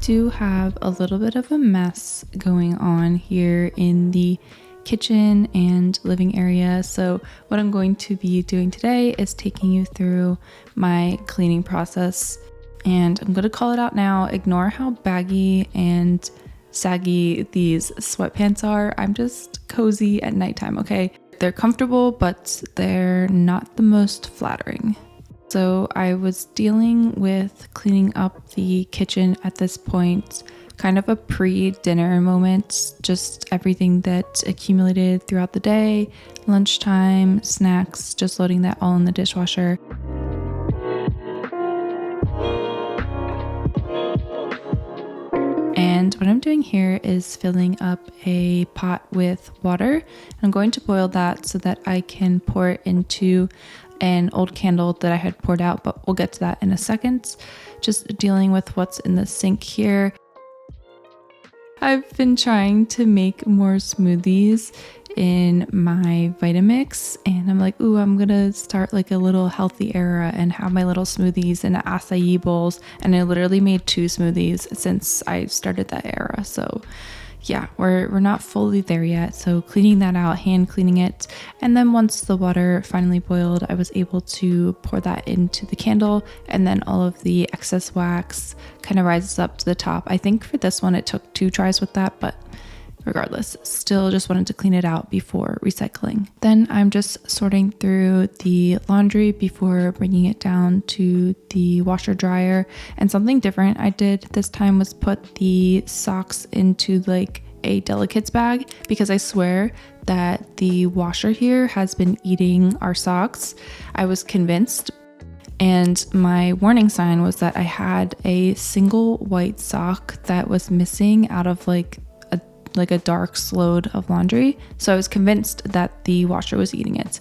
do have a little bit of a mess going on here in the kitchen and living area. So what I'm going to be doing today is taking you through my cleaning process, and I'm going to call it out now. Ignore how baggy and saggy these sweatpants are. I'm just cozy at nighttime, okay? They're comfortable, but they're not the most flattering. So I was dealing with cleaning up the kitchen at this point, kind of a pre-dinner moment, just everything that accumulated throughout the day, lunchtime, snacks, just loading that all in the dishwasher. And what I'm doing here is filling up a pot with water. I'm going to boil that so that I can pour it into an old candle that I had poured out, but we'll get to that in a second. Just dealing with what's in the sink here. I've been trying to make more smoothies in my Vitamix, and I'm like, ooh, I'm gonna start like a little healthy era and have my little smoothies in acai bowls. And I literally made 2 smoothies since I started that era. So yeah, we're not fully there yet. So cleaning that out, hand cleaning it. And then once the water finally boiled, I was able to pour that into the candle, and then all of the excess wax kind of rises up to the top. I think for this one, it took 2 tries with that, but regardless, still just wanted to clean it out before recycling. Then I'm just sorting through the laundry before bringing it down to the washer dryer. And something different I did this time was put the socks into like a delicates bag, because I swear that the washer here has been eating our socks. I was convinced. And my warning sign was that I had a single white sock that was missing out of like a dark load of laundry. So I was convinced that the washer was eating it.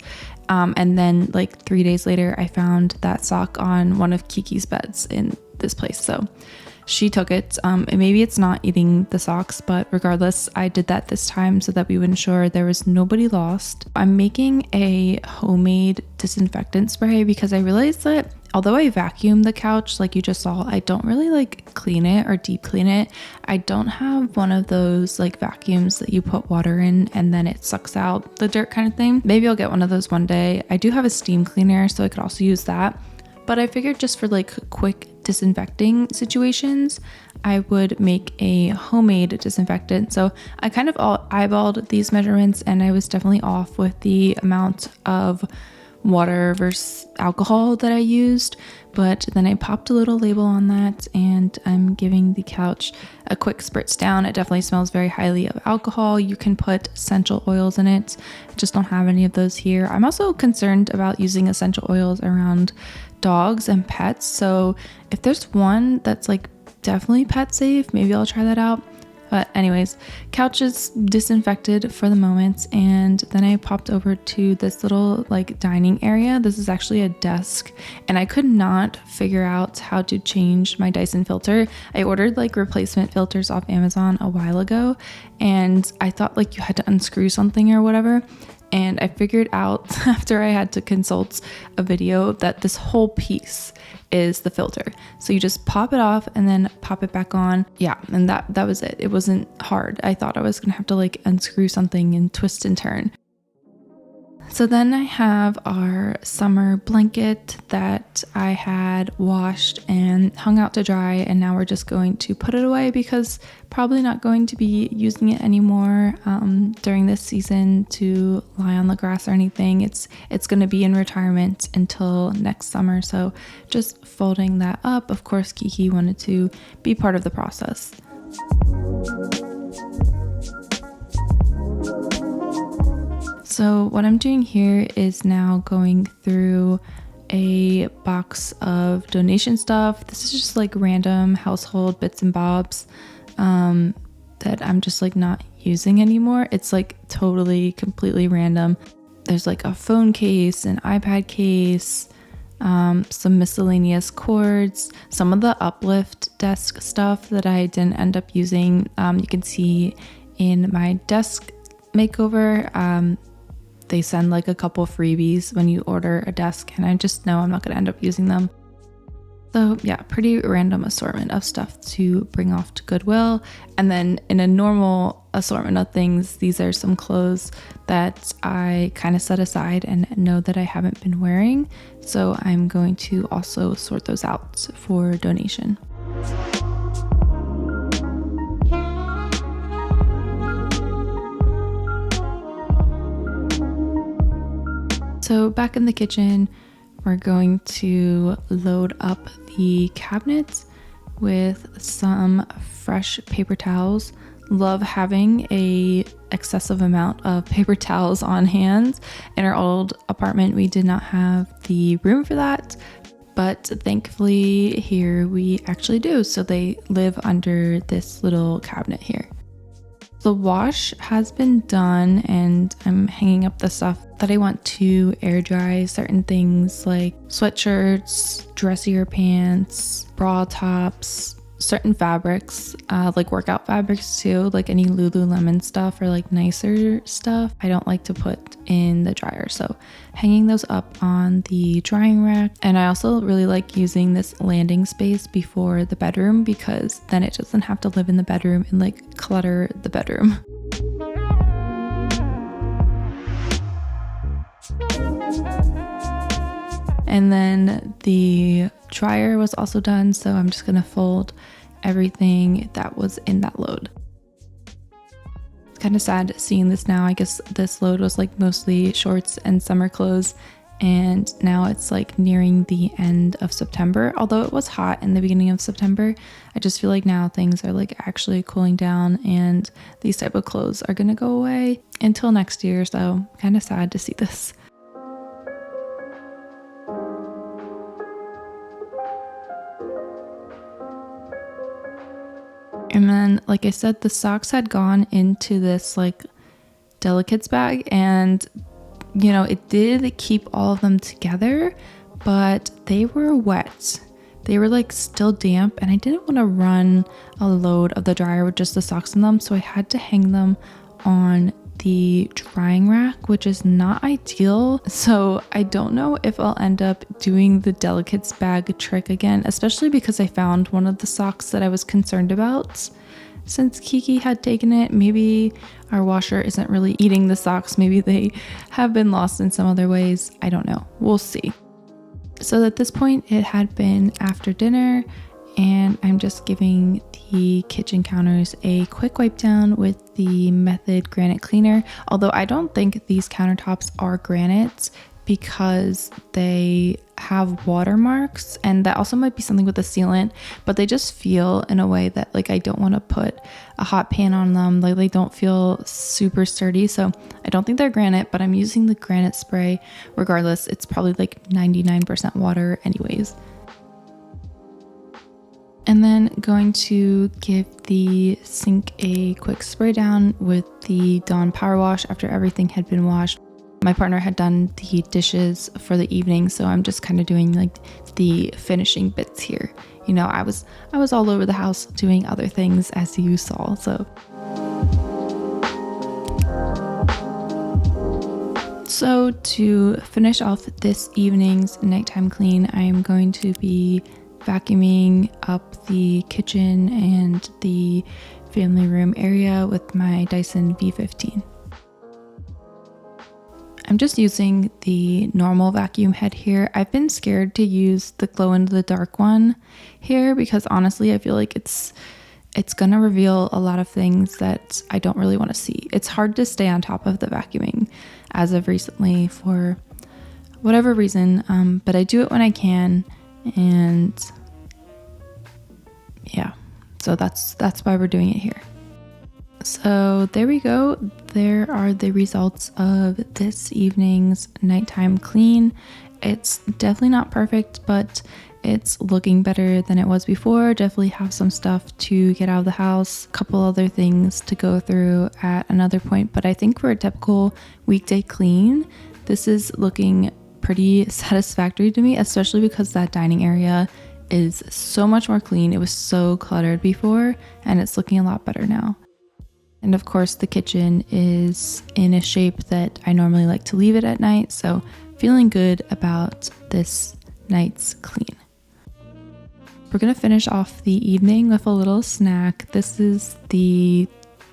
And then like 3 days later, I found that sock on one of Kiki's beds in this place. So she took it. And maybe it's not eating the socks, but regardless, I did that this time so that we would ensure there was nobody lost. I'm making a homemade disinfectant spray because I realized that although I vacuum the couch like you just saw, I don't really like clean it or deep clean it. I don't have one of those like vacuums that you put water in and then it sucks out the dirt kind of thing. Maybe I'll get one of those one day. I do have a steam cleaner, so I could also use that. But I figured just for like quick disinfecting situations, I would make a homemade disinfectant. So I kind of eyeballed these measurements, and I was definitely off with the amount of water versus alcohol that I used, but then I popped a little label on that, and I'm giving the couch a quick spritz down. It definitely smells very highly of alcohol. You can put essential oils in it. I just don't have any of those here. I'm also concerned about using essential oils around dogs and pets, so if there's one that's like definitely pet safe, maybe I'll try that out. But anyways, couch is disinfected for the moment, and then I popped over to this little like dining area. This is actually a desk, and I could not figure out how to change my Dyson filter. I ordered like replacement filters off Amazon a while ago, and I thought like you had to unscrew something or whatever. And I figured out after I had to consult a video that this whole piece is the filter. So you just pop it off and then pop it back on. Yeah, and that was it. It wasn't hard. I thought I was gonna have to like unscrew something and twist and turn. So then I have our summer blanket that I had washed and hung out to dry, and now we're just going to put it away because probably not going to be using it anymore during this season to lie on the grass or anything. It's going to be in retirement until next summer, so just folding that up. Of course, Kiki wanted to be part of the process. So what I'm doing here is now going through a box of donation stuff. This is just like random household bits and bobs that I'm just like not using anymore. It's like totally, completely random. There's like a phone case, an iPad case, some miscellaneous cords, some of the uplift desk stuff that I didn't end up using. You can see in my desk makeover, they send like a couple freebies when you order a desk, and I just know I'm not going to end up using them. So yeah, pretty random assortment of stuff to bring off to Goodwill. And then in a normal assortment of things, these are some clothes that I kind of set aside and know that I haven't been wearing. So I'm going to also sort those out for donation. So back in the kitchen, we're going to load up the cabinets with some fresh paper towels. Love having a excessive amount of paper towels on hand. In our old apartment, we did not have the room for that, but thankfully here we actually do. So they live under this little cabinet here. The wash has been done and I'm hanging up the stuff that I want to air dry. Certain things like sweatshirts, dressier pants, bra tops, certain fabrics, like workout fabrics too, like any Lululemon stuff or like nicer stuff, I don't like to put in the dryer. So hanging those up on the drying rack. And I also really like using this landing space before the bedroom because then it doesn't have to live in the bedroom and like clutter the bedroom. And then the dryer was also done, so I'm just gonna fold everything that was in that load. It's kind of sad seeing this now. I guess this load was like mostly shorts and summer clothes, and now it's like nearing the end of September. Although it was hot in the beginning of September, I just feel like now things are like actually cooling down and these type of clothes are gonna go away until next year, so kind of sad to see this. And then, like I said, the socks had gone into this like delicates bag and, you know, it did keep all of them together, but they were wet. They were like still damp and I didn't want to run a load of the dryer with just the socks in them. So I had to hang them on the drying rack, which is not ideal. So I don't know if I'll end up doing the delicates bag trick again, especially because I found one of the socks that I was concerned about. Since Kiki had taken it, maybe our washer isn't really eating the socks. Maybe they have been lost in some other ways. I don't know. We'll see. So at this point, it had been after dinner and I'm just giving the kitchen counters a quick wipe down with the Method granite cleaner. Although I don't think these countertops are granite because they have watermarks, and that also might be something with the sealant, but they just feel in a way that like I don't want to put a hot pan on them. Like they don't feel super sturdy, so I don't think they're granite, but I'm using the granite spray. Regardless, it's probably like 99% water anyways. And then going to give the sink a quick spray down with the Dawn Power Wash after everything had been washed. My partner had done the dishes for the evening, so I'm just kind of doing like the finishing bits here. You know, I was all over the house doing other things, as you saw. So to finish off this evening's nighttime clean, I am going to be vacuuming up the kitchen and the family room area with my Dyson V15. I'm just using the normal vacuum head here. I've been scared to use the glow in the dark one here because honestly, I feel like it's gonna reveal a lot of things that I don't really want to see. It's hard to stay on top of the vacuuming as of recently for whatever reason, but I do it when I can, and yeah, so that's why we're doing it here. So there we go. There are the results of this evening's nighttime clean. It's definitely not perfect, but it's looking better than it was before. Definitely have some stuff to get out of the house, a couple other things to go through at another point, but I think for a typical weekday clean, this is looking pretty satisfactory to me, especially because that dining area is so much more clean. It was so cluttered before and it's looking a lot better now. And of course the kitchen is in a shape that I normally like to leave it at night, so feeling good about this night's clean. We're gonna finish off the evening with a little snack. This is the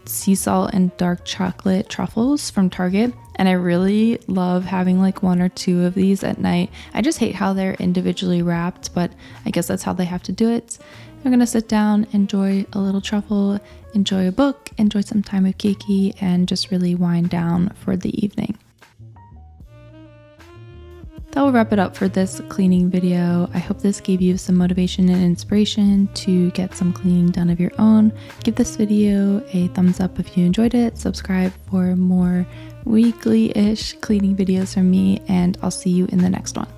sea salt and dark chocolate truffles from Target, and I really love having like 1 or 2 of these at night. I just hate how they're individually wrapped, but I guess that's how they have to do it. I'm gonna sit down, enjoy a little truffle, enjoy a book, enjoy some time with Kiki, and just really wind down for the evening. That will wrap it up for this cleaning video. I hope this gave you some motivation and inspiration to get some cleaning done of your own. Give this video a thumbs up if you enjoyed it. Subscribe for more weekly-ish cleaning videos from me, and I'll see you in the next one.